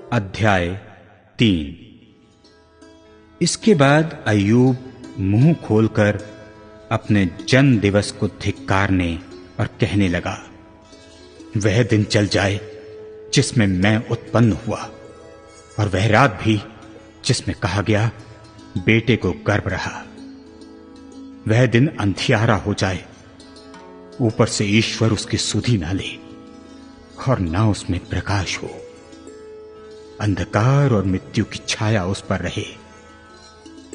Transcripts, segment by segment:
अध्याय 3। इसके बाद अय्यूब मुंह खोलकर अपने जन्म दिवस को धिक्कारने और कहने लगा, वह दिन चल जाए जिसमें मैं उत्पन्न हुआ, और वह रात भी जिसमें कहा गया बेटे को गर्भ रहा। वह दिन अंधियारा हो जाए, ऊपर से ईश्वर उसकी सुधि ना ले और ना उसमें प्रकाश हो। अंधकार और मृत्यु की छाया उस पर रहे,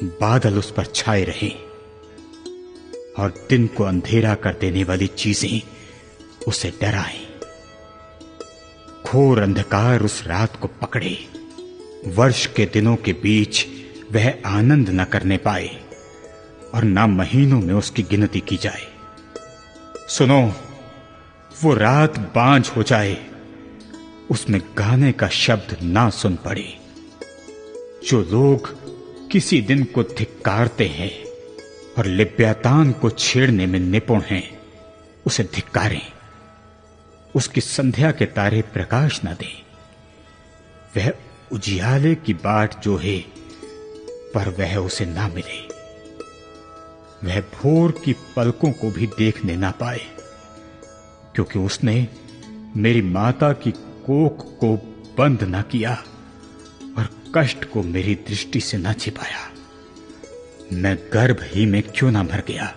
बादल उस पर छाए रहे और दिन को अंधेरा कर देने वाली चीजें उसे डराएं। घोर अंधकार उस रात को पकड़े, वर्ष के दिनों के बीच वह आनंद न करने पाए और ना महीनों में उसकी गिनती की जाए। सुनो, वो रात बांझ हो जाए, उसमें गाने का शब्द ना सुन पड़े। जो लोग किसी दिन को धिक्कारते हैं और लिव्यातान को छेड़ने में निपुण हैं, उसे धिक्कारें। उसकी संध्या के तारे प्रकाश न दें। वह उजियाले की बाट जो है, पर वह उसे ना मिले। वह भोर की पलकों को भी देखने ना पाए, क्योंकि उसने मेरी माता की कोख को बंद न किया और कष्ट को मेरी दृष्टि से न छिपाया। मैं गर्भ ही में क्यों ना मर गया,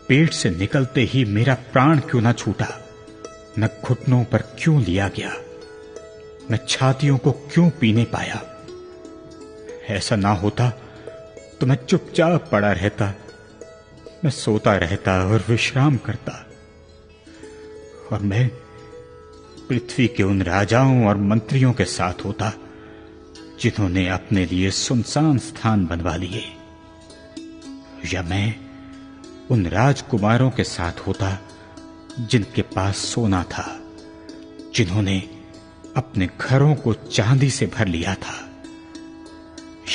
पेट से निकलते ही मेरा प्राण क्यों ना छूटा। मैं घुटनों पर क्यों लिया गया, मैं छातियों को क्यों पीने पाया। ऐसा ना होता तो मैं चुपचाप पड़ा रहता, मैं सोता रहता और विश्राम करता, और मैं पृथ्वी के उन राजाओं और मंत्रियों के साथ होता जिन्होंने अपने लिए सुनसान स्थान बनवा लिए, या मैं उन राजकुमारों के साथ होता जिनके पास सोना था, जिन्होंने अपने घरों को चांदी से भर लिया था,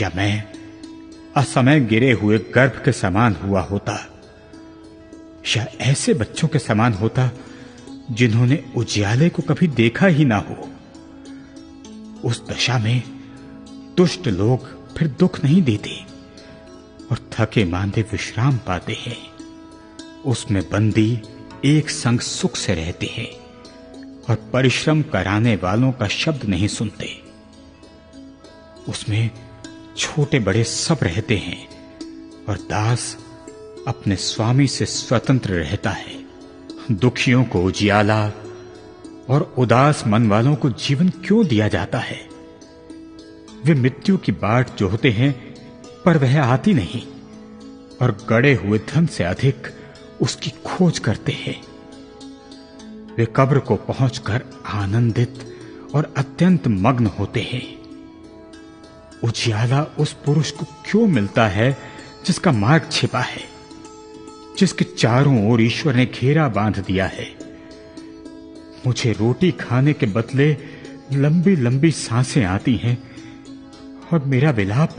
या मैं असमय गिरे हुए गर्भ के समान हुआ होता, या ऐसे बच्चों के समान होता जिन्होंने उजियाले को कभी देखा ही ना हो। उस दशा में दुष्ट लोग फिर दुख नहीं देते और थके मांदे विश्राम पाते हैं। उसमें बंदी एक संग सुख से रहते हैं और परिश्रम कराने वालों का शब्द नहीं सुनते। उसमें छोटे बड़े सब रहते हैं और दास अपने स्वामी से स्वतंत्र रहता है। दुखियों को उजियाला और उदास मन वालों को जीवन क्यों दिया जाता है। वे मृत्यु की बाट जोहते हैं, पर वह आती नहीं, और गड़े हुए धन से अधिक उसकी खोज करते हैं। वे कब्र को पहुंचकर आनंदित और अत्यंत मग्न होते हैं। उजियाला उस पुरुष को क्यों मिलता है जिसका मार्ग छिपा है, जिसके चारों ओर ईश्वर ने घेरा बांध दिया है। मुझे रोटी खाने के बदले लंबी लंबी सांसें आती हैं और मेरा विलाप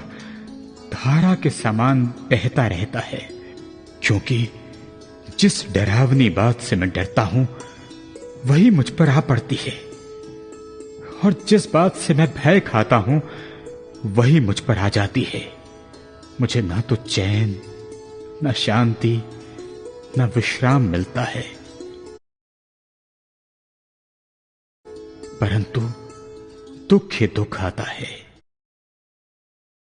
धारा के समान बहता रहता है, क्योंकि जिस डरावनी बात से मैं डरता हूं वही मुझ पर आ पड़ती है, और जिस बात से मैं भय खाता हूं वही मुझ पर आ जाती है। मुझे ना तो चैन, ना शांति, न विश्राम मिलता है, परंतु दुख ही दुख आता है।